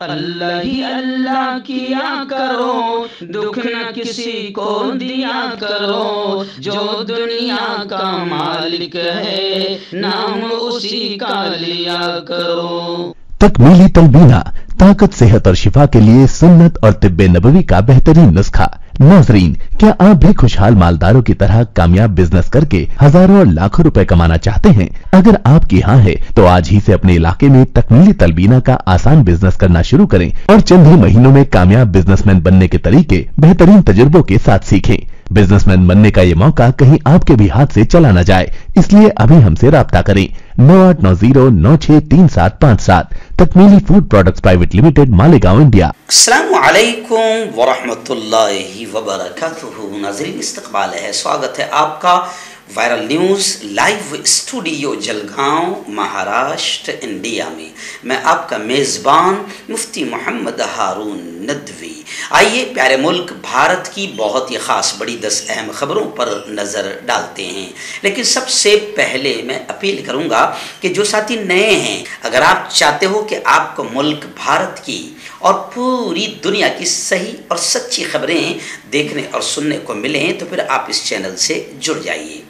अल्लाह ही अल्लाह किया करो, दुख न किसी को दिया करो, जो दुनिया का मालिक है नाम उसी का लिया करो। तकमीली तलबीना ताकत, सेहत और शिफा के लिए सुन्नत और तिब्बे नबवी का बेहतरीन नुस्खा। नाजरीन, क्या आप भी खुशहाल मालदारों की तरह कामयाब बिजनेस करके हजारों और लाखों रुपए कमाना चाहते हैं? अगर आपकी हाँ है तो आज ही से अपने इलाके में तकमीली तलबीना का आसान बिजनेस करना शुरू करें और चंद ही महीनों में कामयाब बिजनेसमैन बनने के तरीके बेहतरीन तजुर्बों के साथ सीखें। बिजनेसमैन बनने का ये मौका कहीं आपके भी हाथ से चला न जाए, इसलिए अभी हमसे राब्ता करें 9890963757। Takmeeli food products private limited, Malegaon, India. अस्सलामु अलैकुम वरहमतुल्लाहि वबरकातुहू। नाज़रीन, इस्तकबाल है, स्वागत है आपका viral news live studio Jalgaon, Maharashtra, India में। मैं आपका मेज़बान मुफ्ती मोहम्मद हारून नदवी। आइए प्यारे मुल्क भारत की बहुत ही ख़ास बड़ी 10 अहम ख़बरों पर नज़र डालते हैं। लेकिन सबसे पहले मैं अपील करूँगा कि जो साथी नए हैं, अगर आप चाहते हो कि आपको मुल्क भारत की और पूरी दुनिया की सही और सच्ची खबरें देखने और सुनने को मिलें तो फिर आप इस चैनल से जुड़ जाइए।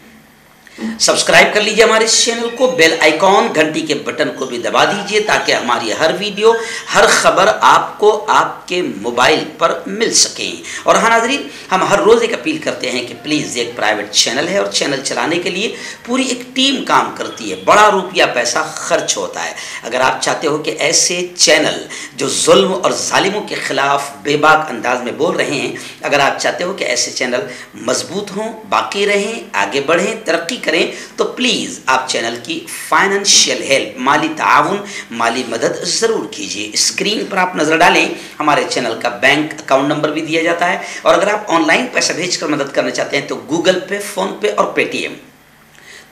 सब्सक्राइब कर लीजिए हमारे इस चैनल को, बेल आइकॉन घंटी के बटन को भी दबा दीजिए ताकि हमारी हर वीडियो, हर खबर आपको आपके मोबाइल पर मिल सकें। और हाँ नाज़रीन, हम हर रोज़ एक अपील करते हैं कि प्लीज़, एक प्राइवेट चैनल है और चैनल चलाने के लिए पूरी एक टीम काम करती है, बड़ा रुपया पैसा खर्च होता है। अगर आप चाहते हो कि ऐसे चैनल जो जुल्म और जालिमों के खिलाफ बेबाक अंदाज में बोल रहे हैं, अगर आप चाहते हो कि ऐसे चैनल मजबूत हों, बाकी रहें, आगे बढ़ें, तरक्की करें, तो प्लीज़ आप चैनल की फाइनेंशियल हेल्प, माली ताउन, माली मदद ज़रूर कीजिए। स्क्रीन पर आप नज़र डालें, हमारे चैनल का बैंक अकाउंट नंबर भी दिया जाता है। और अगर आप ऑनलाइन पैसा भेजकर मदद करना चाहते हैं तो गूगल पे, फ़ोन पे और पेटीएम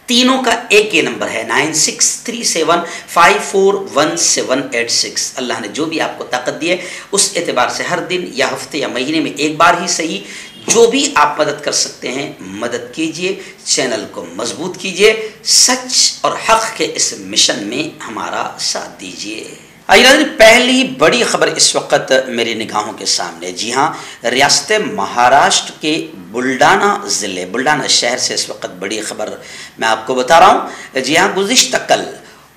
तीनों का एक ही नंबर है 9637541786। अल्लाह ने जो भी आपको ताकत दी है उस एतबार से हर दिन या हफ्ते या महीने में एक बार ही सही, जो भी आप मदद कर सकते हैं मदद कीजिए, चैनल को मजबूत कीजिए, सच और हक के इस मिशन में हमारा साथ दीजिए। आइए, पहली बड़ी खबर इस वक्त मेरी निगाहों के सामने। जी हाँ, रियासत महाराष्ट्र के बुल्डाना ज़िले, बुल्डाना शहर से इस वक्त बड़ी खबर मैं आपको बता रहा हूँ। जी हाँ, गुज़िश्ता कल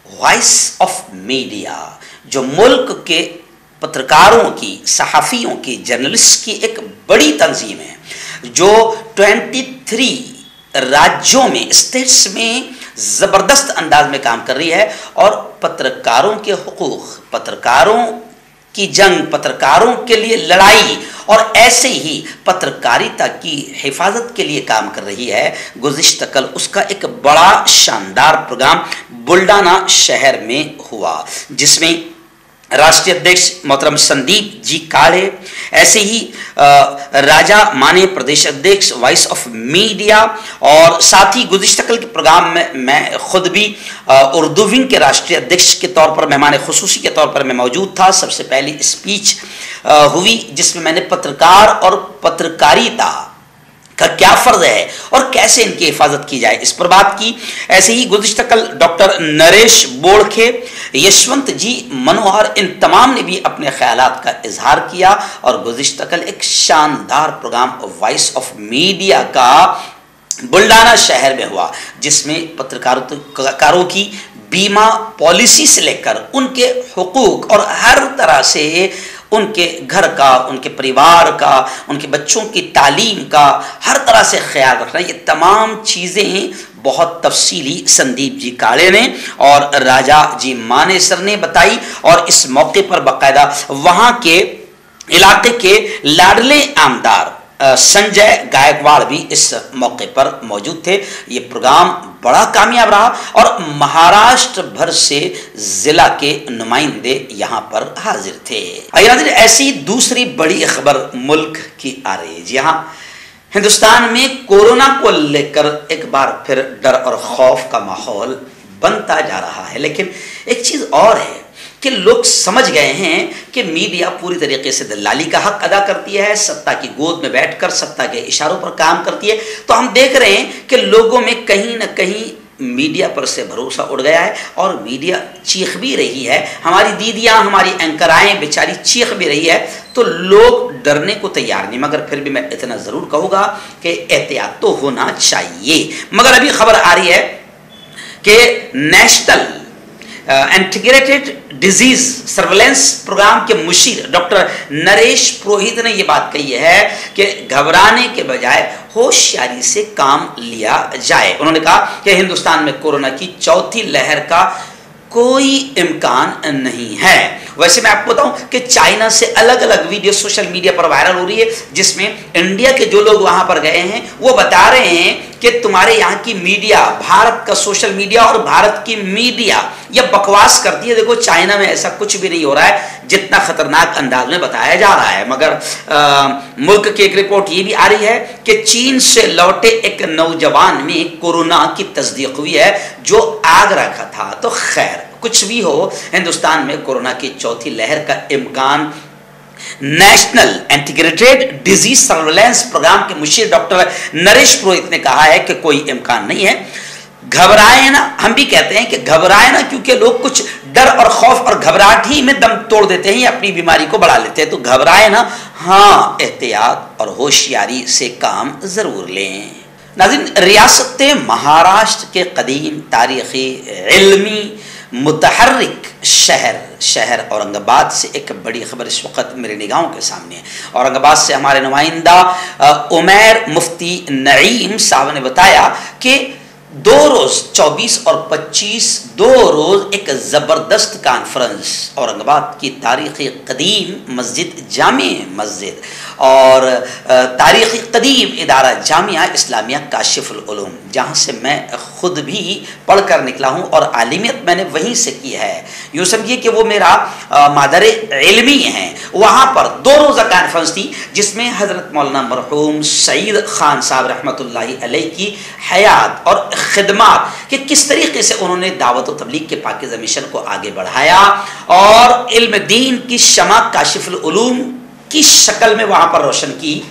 वॉइस ऑफ मीडिया, जो मुल्क के पत्रकारों की, सहाफ़ियों की, जर्नलिस्ट की एक बड़ी तंजीम है, जो 23 राज्यों में, स्टेट्स में ज़बरदस्त अंदाज में काम कर रही है और पत्रकारों के हुकूक़, पत्रकारों की जंग, पत्रकारों के लिए लड़ाई और ऐसे ही पत्रकारिता की हिफाजत के लिए काम कर रही है। गुज़िश्ता कल उसका एक बड़ा शानदार प्रोग्राम बुल्डाना शहर में हुआ, जिसमें राष्ट्रीय अध्यक्ष मोहतरम संदीप जी काले, ऐसे ही राजा माने प्रदेश अध्यक्ष वॉइस ऑफ मीडिया, और साथ ही गुज़िश्ता कल के प्रोग्राम में मैं खुद भी उर्दू विंग के राष्ट्रीय अध्यक्ष के तौर पर, मेहमान खुसूसी के तौर पर मैं मौजूद था। सबसे पहली स्पीच हुई जिसमें मैंने पत्रकार और पत्रकारिता का क्या फ़र्ज है और कैसे इनकी हिफाजत की जाए इस पर बात की। ऐसे ही गुज़िश्ता कल डॉक्टर नरेश बोड़खे, यशवंत जी मनोहर, इन तमाम ने भी अपने ख़यालात का इजहार किया और गुज़िश्ता कल एक शानदार प्रोग्राम वॉइस ऑफ मीडिया का बुल्डाना शहर में हुआ, जिसमें पत्रकारों की बीमा पॉलिसी से लेकर उनके हुकूक और हर तरह से उनके घर का, उनके परिवार का, उनके बच्चों की तालीम का हर तरह से ख्याल रखना, ये तमाम चीज़ें बहुत तफसीली संदीप जी काले ने और राजा जी माने सर ने बताई। और इस मौके पर बाकायदा वहाँ के इलाके के लाडले आमदार संजय गायकवाड़ भी इस मौके पर मौजूद थे। ये प्रोग्राम बड़ा कामयाब रहा और महाराष्ट्र भर से जिला के नुमाइंदे यहाँ पर हाजिर थे। ऐसी दूसरी बड़ी खबर मुल्क की आ रही है। जी हाँ, हिंदुस्तान में कोरोना को लेकर एक बार फिर डर और खौफ का माहौल बनता जा रहा है। लेकिन एक चीज़ और है कि लोग समझ गए हैं कि मीडिया पूरी तरीके से दलाली का हक अदा करती है, सत्ता की गोद में बैठकर सत्ता के इशारों पर काम करती है। तो हम देख रहे हैं कि लोगों में कहीं ना कहीं मीडिया पर से भरोसा उड़ गया है और मीडिया चीख भी रही है, हमारी दीदियां, हमारी एंकराएं बेचारी चीख भी रही है, तो लोग डरने को तैयार नहीं। मगर फिर भी मैं इतना ज़रूर कहूँगा कि एहतियात तो होना चाहिए। मगर अभी खबर आ रही है कि national integrated disease surveillance programme के मुशीर डॉक्टर नरेश पुरोहित ने यह बात कही है कि घबराने के बजाय होशियारी से काम लिया जाए। उन्होंने कहा कि हिंदुस्तान में कोरोना की चौथी लहर का कोई इम्कान नहीं है। वैसे मैं आपको बताऊं कि चाइना से अलग अलग वीडियो सोशल मीडिया पर वायरल हो रही है, जिसमें इंडिया के जो लोग वहां पर गए हैं वो बता रहे हैं कि तुम्हारे यहाँ की मीडिया, भारत का सोशल मीडिया और भारत की मीडिया यह बकवास करती है। देखो चाइना में ऐसा कुछ भी नहीं हो रहा है जितना खतरनाक अंदाज में बताया जा रहा है। मगर मुल्क की एक रिपोर्ट ये भी आ रही है कि चीन से लौटे एक नौजवान में कोरोना की तस्दीक हुई है जो आगरा का था। तो खैर कुछ भी हो, हिंदुस्तान में कोरोना की चौथी लहर का इम्कान national integrated disease surveillance programme के मुशीर डॉक्टर नरेश पुरोहित ने कहा है कि कोई इम्कान नहीं है। घबराए ना, हम भी कहते हैं कि घबराए ना, क्योंकि लोग कुछ डर और खौफ और घबराहट ही में दम तोड़ देते हैं या अपनी बीमारी को बढ़ा लेते हैं। तो घबराए ना, हाँ एहतियात और होशियारी से काम जरूर लें। नाज़रीन, रियासत महाराष्ट्र के कदीम तारीखी इल्मी मुतहर्रिक शहर औरंगाबाद से एक बड़ी खबर इस वक्त मेरे निगाहों के सामने है। औरंगाबाद से हमारे नुमाइंदा उमैर मुफ्ती नईम साहब ने बताया कि 2 रोज़ 24 और 25 2 रोज़ एक ज़बरदस्त कॉन्फ्रेंस औरंगाबाद की तारीख़ी कदीम मस्जिद जामे मस्जिद और तारीख़ी कदीम इदारा जामिया इस्लामिया काशिफुल उलूम, जहाँ से मैं ख़ुद भी पढ़ कर निकला हूँ और आलिमियत मैंने वहीं से की है। यूँ समझिए कि वो मेरा मादर इल्मी है। वहाँ पर 2 रोज़ा कॉन्फ्रेंस थी जिसमें हज़रत मौलाना मरहूम सईद खान साहब रहमतुल्लाहि अलैह की हयात और खिदमात कि किस तरीके से उन्होंने दावत व तबलीग के पाकीज़ा मिशन को आगे बढ़ाया और इल्म दीन की शमा काशिफुल उलूम की शक्ल में वहाँ पर रोशन की।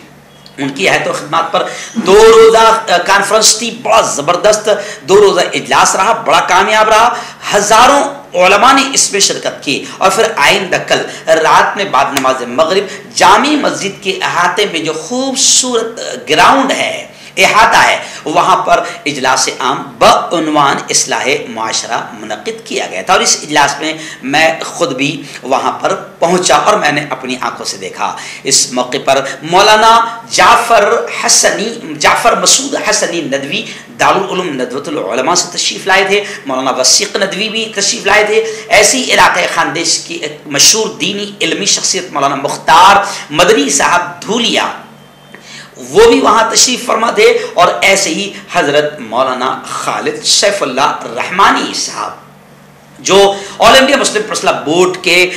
उनकी हयात और खिदमात पर 2 रोज़ा कॉन्फ्रेंस थी, बड़ा ज़बरदस्त 2 रोज़ा इजलास रहा, बड़ा कामयाब रहा। हज़ारों उलमा ने इसमें शिरकत की और फिर आइंदा कल रात में बाद नमाज मगरिब जामी मस्जिद के अहाते में जो खूबसूरत ग्राउंड है, इहाता है, वहाँ पर इजलास आम बउनवान इस्लाहे मुआशरा मुनक़िद किया गया था। और इस इजलास में मैं ख़ुद भी वहाँ पर पहुँचा और मैंने अपनी आंखों से देखा। इस मौके पर मौलाना जाफ़र मसूद हसनी नदवी दारुल उलूम नदवतुल उलमा से तशरीफ़ लाए थे। मौलाना वसीक़ नदवी भी तशरीफ़ लाए थे। ऐसी इलाक़े खानदेश की एक मशहूर दीनी इल्मी शख्सियत मौलाना मुख्तार मदनी साहब धूलिया, वो भी वहाँ तशरीफ़ फरमा थे। और ऐसे ही हज़रत मौलाना खालिद सैफुल्लाह रहमानी साहब जो all India Muslim personal board के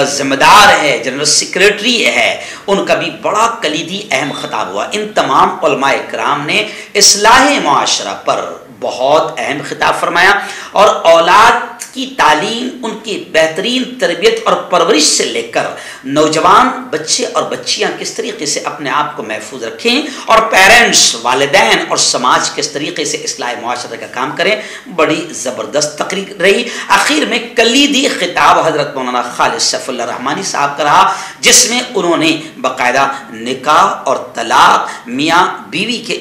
ज़िम्मेदार है, जनरल सेक्रेटरी है, उनका भी बड़ा कलीदी अहम खिताब हुआ। इन तमाम उलमाए किराम ने इस्लाह मुआशरा पर बहुत अहम खिताब फरमाया और औलाद की तालीम, उनकी बेहतरीन तरबियत और परवरिश से लेकर नौजवान बच्चे और बच्चियां किस तरीके से अपने आप को महफूज रखें और पेरेंट्स, वालिदैन और समाज किस तरीके से इस्लाह मुआशरा का काम करें, बड़ी ज़बरदस्त तकरीर रही। आखिर में कलीदी खिताब हज़रत मौलाना खालिद सैफुल्लाह रहमानी साहब का रहा, जिसमें उन्होंने बाकायदा निकाह और तलाक, मियाँ बीवी के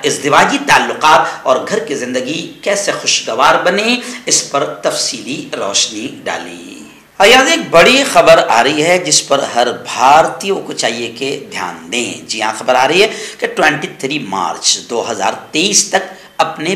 इज़्दिवाजी ताल्लुकात और घर की ज़िंदगी कैसे खुशगवार बने, इस पर तफसीली रोशनी डाली। आज एक बड़ी खबर आ रही है जिस पर हर भारतीयों को चाहिए कि ध्यान दें। जी हाँ, खबर आ रही है कि 23 मार्च 2023 तक अपने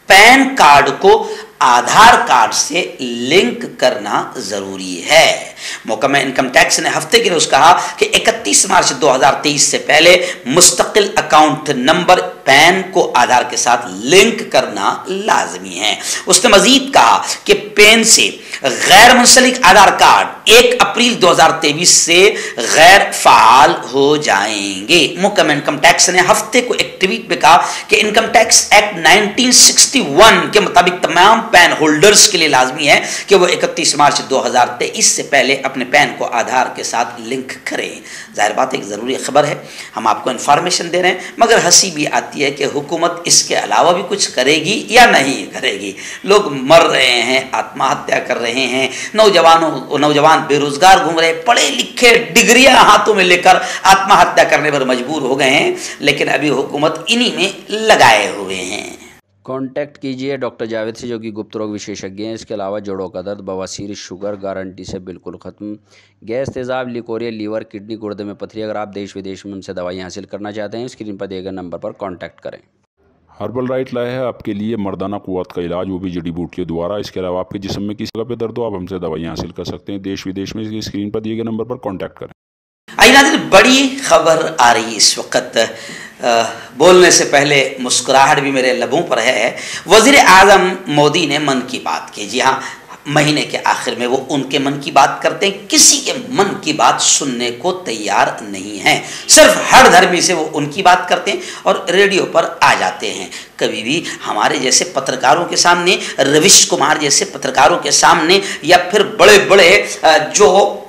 पैन कार्ड को आधार कार्ड से लिंक करना जरूरी है। महकमा इनकम टैक्स ने हफ्ते के रोज कहा कि 31 मार्च 2023 से पहले मुस्तकिल अकाउंट नंबर पैन को आधार के साथ लिंक करना लाजमी है। उसने मजीद कहा कि पैन से गैर मुंसलिक आधार कार्ड 1 अप्रैल 2023 से गैर फाल हो जाएंगे। महकमा इनकम टैक्स ने हफ्ते को एक ट्वीट में कहा कि इनकम टैक्स एक्ट 1961 के मुताबिक तमाम पैन होल्डर्स के लिए लाजमी है कि वो 31 मार्च 2023 से पहले अपने पैन को आधार के साथ लिंक करें। जाहिर बात एक ज़रूरी खबर है, हम आपको इन्फॉर्मेशन दे रहे हैं, मगर हंसी भी आती है कि हुकूमत इसके अलावा भी कुछ करेगी या नहीं करेगी। लोग मर रहे हैं, आत्महत्या कर रहे हैं, नौजवान बेरोजगार घूम रहे, पढ़े लिखे डिग्रियां हाथों में लेकर आत्महत्या करने पर मजबूर हो गए हैं, लेकिन अभी हुकूमत इन्हीं में लगाए हुए हैं। कांटेक्ट कीजिए डॉक्टर जावेद से, जो कि गुप्त रोग विशेषज्ञ हैं। इसके अलावा जोड़ों का दर्द, बवासीर, शुगर गारंटी से बिल्कुल ख़त्म, गैस, तेज़ाब, लिकोरिया, लीवर, किडनी, गुर्दे में पथरी। अगर आप देश विदेश में उनसे दवाई हासिल करना चाहते हैं, स्क्रीन पर दिए गए नंबर पर कॉन्टैक्ट करें। हर्बल राइट लाया है आपके लिए मर्दाना कुव्वत का इलाज, वो भी जड़ी बूटियों द्वारा। इसके अलावा आपके जिस्म में किसी जगह पे दर्द हो, आप हमसे दवाई हासिल कर सकते हैं देश विदेश में। स्क्रीन पर दिए गए नंबर पर कॉन्टैक्ट करें। आइए नाज़रीन, बड़ी खबर आ रही इस वक्त, बोलने से पहले मुस्कुराहट भी मेरे लबों पर है। वज़ीर आज़म मोदी ने मन की बात की। जी हाँ, महीने के आखिर में वो उनके मन की बात करते हैं, किसी के मन की बात सुनने को तैयार नहीं है। सिर्फ हर धर्मी से वो उनकी बात करते हैं और रेडियो पर आ जाते हैं। कभी भी हमारे जैसे पत्रकारों के सामने, रविश कुमार जैसे पत्रकारों के सामने, या फिर बड़े बड़े जो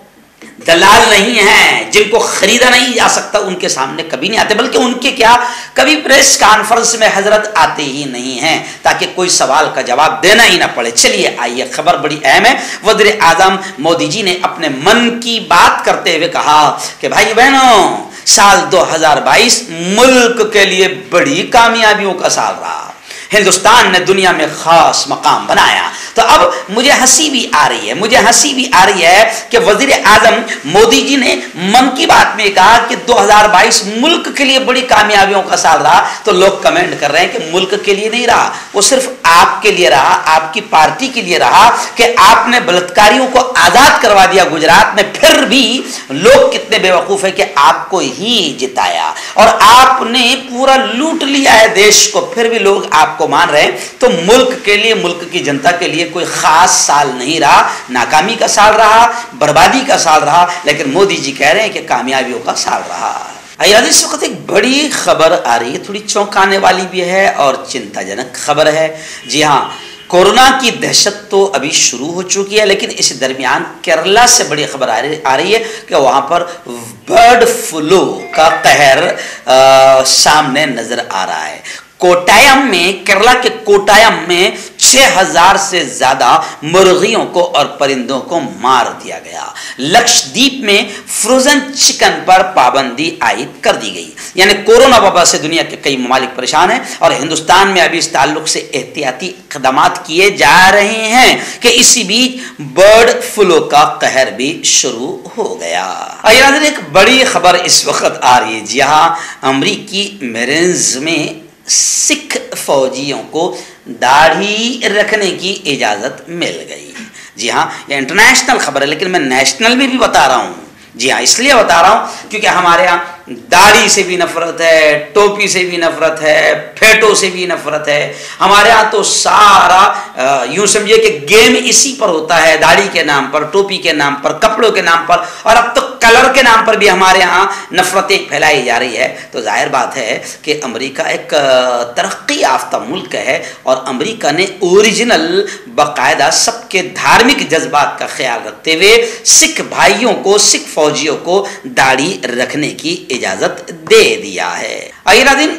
दलाल नहीं हैं, जिनको खरीदा नहीं जा सकता, उनके सामने कभी नहीं आते। बल्कि उनके क्या, कभी प्रेस कॉन्फ्रेंस में हजरत आते ही नहीं हैं, ताकि कोई सवाल का जवाब देना ही ना पड़े। चलिए आइए, खबर बड़ी अहम है। वज़ीर आज़म मोदी जी ने अपने मन की बात करते हुए कहा कि भाई बहनों, साल 2022 मुल्क के लिए बड़ी कामयाबियों का साल रहा। हिंदुस्तान ने दुनिया में खास मकाम बनाया। तो अब मुझे हंसी भी आ रही है कि वजीर आजम मोदी जी ने मन की बात में कहा कि 2022 मुल्क के लिए बड़ी कामयाबियों का साल रहा। तो लोग कमेंट कर रहे हैं कि मुल्क के लिए नहीं रहा, वो सिर्फ आपके लिए रहा, आपकी पार्टी के लिए रहा कि आपने बलात्कारियों को आजाद करवा दिया गुजरात में। फिर भी लोग कितने बेवकूफ है कि आपको ही जिताया और आपने पूरा लूट लिया है देश को, फिर भी लोग आपको मान रहे हैं। तो मुल्क के लिए, मुल्क की जनता के लिए कोई खास साल नहीं रहा, नाकामी का साल रहा, बर्बादी का साल रहा, लेकिन मोदी जी कह रहे हैं कि कामयाबियों का साल रहा। इस वक्त एक बड़ी खबर आ रही है, थोड़ी चौंकाने वाली भी है और चिंताजनक खबर है। जी हाँ, कोरोना की दहशत तो अभी शुरू हो चुकी है, लेकिन इस दरमियान केरला से बड़ी खबर आ रही है कि वहां पर बर्ड फ्लू का कहर सामने नजर आ रहा है। कोटायम में, केरला के कोटायम में 6000 से ज्यादा मुर्गियों को और परिंदों को मार दिया गया। लक्षद्वीप में फ्रोजन चिकन पर पाबंदी आयद कर दी गई। यानी कोरोना वबा से दुनिया के कई ममालिक परेशान हैं और हिंदुस्तान में अभी इस ताल्लुक से एहतियाती इक़दामात किए जा रहे हैं कि इसी बीच बर्ड फ्लू का कहर भी शुरू हो गया। एक बड़ी खबर इस वक्त आ रही है। जी हाँ, अमरीकी मेरीन्स में सिख फौजियों को दाढ़ी रखने की इजाज़त मिल गई। जी हाँ, ये इंटरनेशनल खबर है, लेकिन मैं नेशनल में भी बता रहा हूँ। जी हाँ, इसलिए बता रहा हूँ क्योंकि हमारे यहाँ दाढ़ी से भी नफरत है, टोपी से भी नफरत है, फेटो से भी नफरत है। हमारे यहाँ तो सारा यूं समझिए कि गेम इसी पर होता है, दाढ़ी के नाम पर, टोपी के नाम पर, कपड़ों के नाम पर, और अब तो कलर के नाम पर भी हमारे यहाँ नफरतें फैलाई जा रही है। तो जाहिर बात है कि अमेरिका एक तरक्की याफ्ता मुल्क है और अमेरिका ने ओरिजिनल बाकायदा सबके धार्मिक जज्बात का ख्याल रखते हुए सिख भाइयों को, सिख फौजियों को दाढ़ी रखने की इजाजत दे दिया है। अगला दिन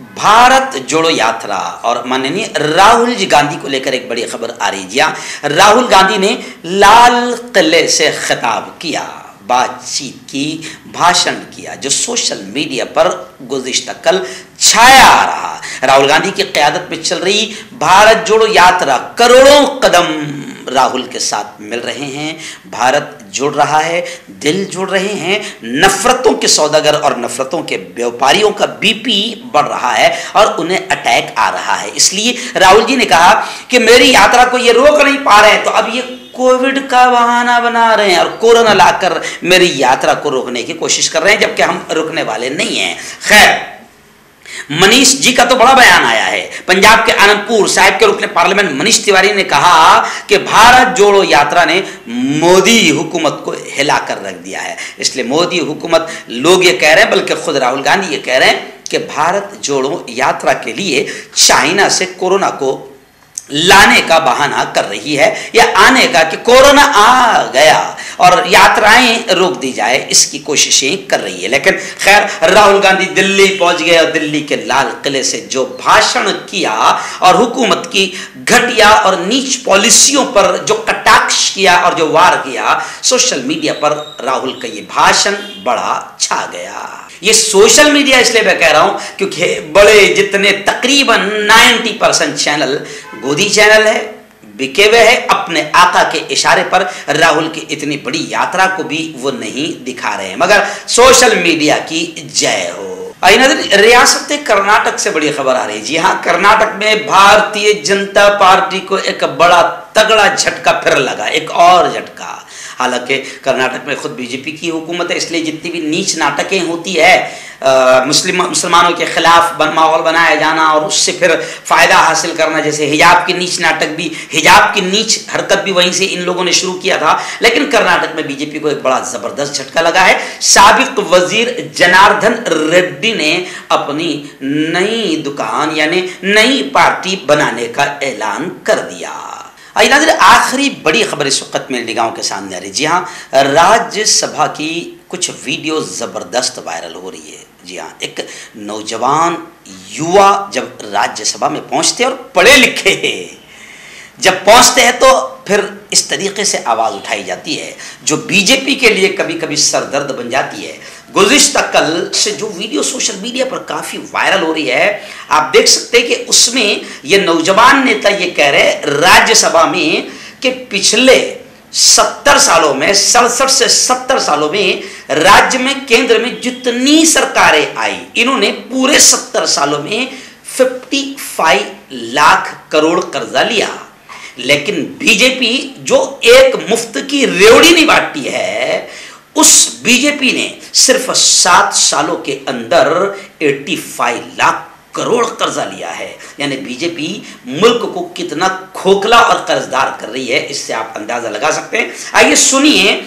भारत जोड़ो यात्रा और माननीय राहुल जी गांधी को लेकर एक बड़ी खबर आ रही है। राहुल गांधी ने लाल किले से खिताब किया, बातचीत की, भाषण किया, जो सोशल मीडिया पर गुज़िश्ता कल छाया रहा। राहुल गांधी की क़यादत में चल रही भारत जोड़ो यात्रा करोड़ों कदम राहुल के साथ मिल रहे हैं। भारत जुड़ रहा है, दिल जुड़ रहे हैं। नफरतों के सौदागर और नफरतों के व्यापारियों का बीपी बढ़ रहा है और उन्हें अटैक आ रहा है। इसलिए राहुल जी ने कहा कि मेरी यात्रा को ये रोक नहीं पा रहे हैं, तो अब ये कोविड का बहाना बना रहे हैं और कोरोना लाकर मेरी यात्रा को रोकने की कोशिश कर रहे हैं, जबकि हम रुकने वाले नहीं हैं। खैर, मनीष जी का तो बड़ा बयान आया है। पंजाब के आनंदपुर साहिब के रुकने पार्लियामेंट मनीष तिवारी ने कहा कि भारत जोड़ो यात्रा ने मोदी हुकूमत को हिलाकर रख दिया है। इसलिए मोदी हुकूमत, लोग ये कह रहे हैं, बल्कि खुद राहुल गांधी ये कह रहे हैं कि भारत जोड़ो यात्रा के लिए चाइना से कोरोना को लाने का बहाना कर रही है या आने का, कि कोरोना आ गया और यात्राएं रोक दी जाए, इसकी कोशिशें कर रही है। लेकिन खैर, राहुल गांधी दिल्ली पहुंच गए और दिल्ली के लाल किले से जो भाषण किया और हुकूमत की घटिया और नीच पॉलिसियों पर जो कटाक्ष किया और जो वार किया, सोशल मीडिया पर राहुल का ये भाषण बड़ा छा गया। ये सोशल मीडिया इसलिए मैं कह रहा हूं क्योंकि बड़े जितने तकरीबन 90% चैनल गोदी चैनल है, बिके हुए है, अपने आका के इशारे पर राहुल की इतनी बड़ी यात्रा को भी वो नहीं दिखा रहे हैं। मगर सोशल मीडिया की जय हो। रियासत कर्नाटक से बड़ी खबर आ रही है। जी हाँ, कर्नाटक में भारतीय जनता पार्टी को एक बड़ा तगड़ा झटका फिर लगा, एक और झटका। हालांकि कर्नाटक में खुद बीजेपी की हुकूमत है, इसलिए जितनी भी नीच नाटकें होती है, मुसलमानों के खिलाफ माहौल बनाया जाना और उससे फिर फायदा हासिल करना, जैसे हिजाब की नीच नाटक भी, हिजाब की नीच हरकत भी वहीं से इन लोगों ने शुरू किया था। लेकिन कर्नाटक में बीजेपी को एक बड़ा जबरदस्त झटका लगा है। साबिक वजीर जनार्दन रेड्डी ने अपनी नई दुकान यानी नई पार्टी बनाने का ऐलान कर दिया। आखिरी बड़ी खबर इस वक्त मेरी निगाहों के सामने आ रही है। जी हाँ, राज्यसभा की कुछ वीडियो जबरदस्त वायरल हो रही है। जी हाँ, एक नौजवान युवा जब राज्यसभा में पहुंचते हैं और पढ़े लिखे जब पहुंचते हैं तो फिर इस तरीके से आवाज उठाई जाती है जो बीजेपी के लिए कभी कभी सरदर्द बन जाती है। गुज़िश्ता कल से जो वीडियो सोशल मीडिया पर काफी वायरल हो रही है, आप देख सकते हैं कि उसमें ये नौजवान नेता ये कह रहे हैं राज्यसभा में कि पिछले 70 सालों में, 67 से 70 सालों में राज्य में, केंद्र में जितनी सरकारें आई, इन्होंने पूरे 70 सालों में 55 लाख करोड़ कर्जा लिया। लेकिन बीजेपी जो एक मुफ्त की रेवड़ी नहीं बांटती है, उस बीजेपी ने सिर्फ 7 सालों के अंदर 85 लाख करोड़ कर्जा लिया है। यानी बीजेपी मुल्क को कितना खोखला और कर्जदार कर रही है, इससे आप अंदाजा लगा सकते हैं। आइए सुनिए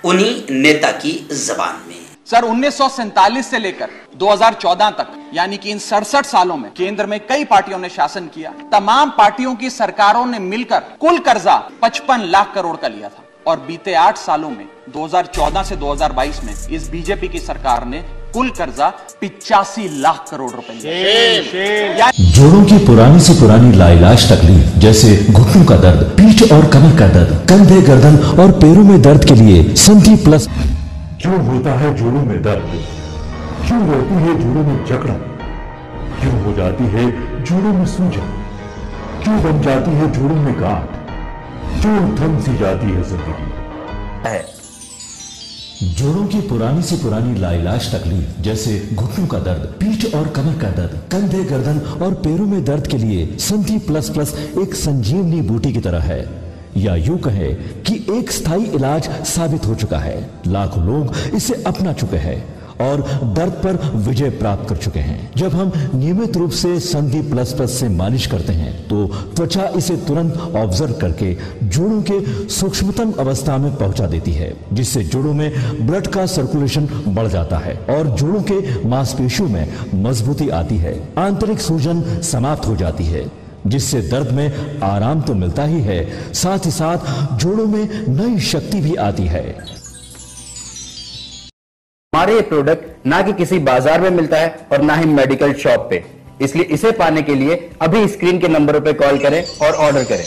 उन्हीं नेता की जबान में। सर, 1947 से लेकर 2014 तक, यानी कि इन 67 सालों में केंद्र में कई पार्टियों ने शासन किया। तमाम पार्टियों की सरकारों ने मिलकर कुल कर्जा 55 लाख करोड़ का लिया था और बीते 8 सालों में 2014 से 2022 में इस बीजेपी की सरकार ने कुल कर्जा 85 लाख करोड़ रुपए लिया। जोड़ों की पुरानी से पुरानी लाइलाज तकलीफ जैसे घुटनों का दर्द, पीठ और कमर का दर्द, कंधे, गर्दन और पैरों में दर्द के लिए संधि प्लस। क्यों होता है जोड़ों में दर्द? क्यों रहती है जोड़ों में जकड़न? क्यों हो जाती है जोड़ों में सूजन? क्यों बन जाती है जोड़ों में गांठ? क्यों थम सी जाती है जिंदगी? जोड़ों की पुरानी से पुरानी लाइलाज तकलीफ जैसे घुटनों का दर्द, पीठ और कमर का दर्द, कंधे, गर्दन और पैरों में दर्द के लिए संधि प्लस प्लस एक संजीवनी बूटी की तरह है, या यूं कहे कि एक स्थायी इलाज साबित हो चुका है। लाखों लोग इसे अपना चुके हैं और दर्द पर विजय प्राप्त कर चुके हैं। जब हम नियमित रूप से संधि प्लस प्लस से मालिश करते हैं तो त्वचा इसे तुरंत ऑब्जर्व करके जोड़ों के सूक्ष्मतम अवस्था में पहुंचा देती है, जिससे जोड़ों में ब्लड का सर्कुलेशन बढ़ जाता है और जोड़ों के मांसपेशियों में मजबूती आती है। आंतरिक सूजन समाप्त हो जाती है, जिससे दर्द में आराम तो मिलता ही है, साथ ही साथ जोड़ों में नई शक्ति भी आती है। हमारे ये प्रोडक्ट ना कि किसी बाजार में मिलता है और ना ही मेडिकल शॉप पे, इसलिए इसे पाने के लिए अभी स्क्रीन के नंबरों पे कॉल करें और ऑर्डर करें।